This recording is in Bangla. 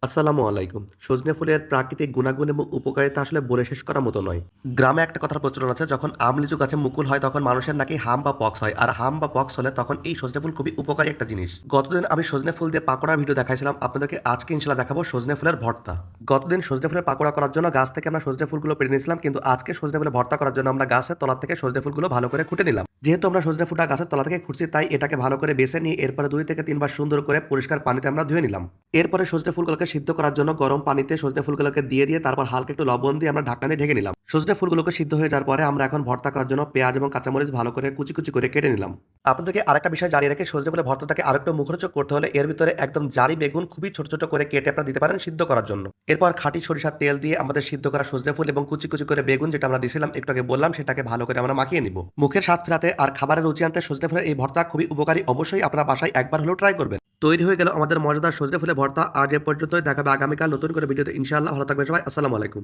আসসালামু আলাইকুম। সজনে ফুলের প্রাকৃতিক গুণাগুণ এবং উপকারিতা আসলে বলে শেষ করার মতো নয়। গ্রামে একটা কথার প্রচলন আছে, যখন আম লিচু গাছে মুকুল হয় তখন মানুষের নাকি হাম বা পক্স হয়। আর হাম বা পক্স হলে তখন এই সজনে ফুল খুবই উপকারী একটা জিনিস। গতদিন আমি সজনে ফুল দিয়ে পাকোড়ার ভিডিও দেখাইছিলাম। আপনাদেরকে আজকে ইনশাআল্লাহ দেখাবো সজনে ফুলের ভর্তা। গতদিন সজনে ফুলের পাকোড়া করার জন্য গাছ থেকে আমরা সজনে ফুলগুলো পেড়ে নিয়েছিলাম, কিন্তু আজকে সজনে ফুলের ভর্তা করার জন্য আমরা গাছের তলা থেকে সজনে ফুলগুলো ভালো করে খুঁটে নিলাম। যেহেতু আমরা সজনে ফুলটা গাছের তলা থেকে খুঁটছি, তাই এটাকে ভালো করে বেছে নিয়ে এরপরে 2 থেকে 3 বার সুন্দর করে পরিষ্কার পানিতে আমরা ধুয়ে নিলাম। এরপরে সজনে ফুলগুলোকে সিদ্ধ করার জন্য গরম পানিতে সজনে ফুলগুলোকে দিয়ে তারপর হালকা একটু লবণ দিয়ে আমরা ঢাকনা দিয়ে ঢেকে নিলাম। সজনে ফুলগুলোকে সিদ্ধ হয়ে যাওয়ার পরে আমরা এখন ভর্তা করার জন্য পেঁয়াজ এবং কাঁচামরিচ ভালো করে কুচি কুচি করে কেটে নিলাম। আপনাদেরকে আরেকটা বিষয় জানিয়ে রেখে, সজনে ফুলের ভর্তাটাকে আরেকটু মুখরোচক করতে হলে এর ভিতরে একদম জারি বেগুন খুবই ছোট ছোট করে কেটে আপনারা দিতে পারেন সিদ্ধ করার জন্য। এরপর খাঁটি সরিষার তেল দিয়ে আমাদের সিদ্ধ করা সজনে ফুল এবং কুচি কুচি করে বেগুন, যেটা আমরা দিছিলাম একটু আগে বললাম, সেটাকে ভালো করে আমরা মাখিয়ে নিব। মুখের স্বাদ ফেরাতে আর খাবারের রুচি আনতে সজনে ফুলের এই ভর্তা খুবই উপকারী। অবশ্যই আপনারা বাসায় একবার হলেও ট্রাই করবেন। তৈরি হয়ে গেল আমাদের মজাদার সজনে ফুলের ভর্তা। আজ এ পর্যন্তই, দেখা হবে আগামীকাল নতুন করে ভিডিওতে ইনশাআল্লাহ। ভালো থাকবেন সবাই। আসসালামু আলাইকুম।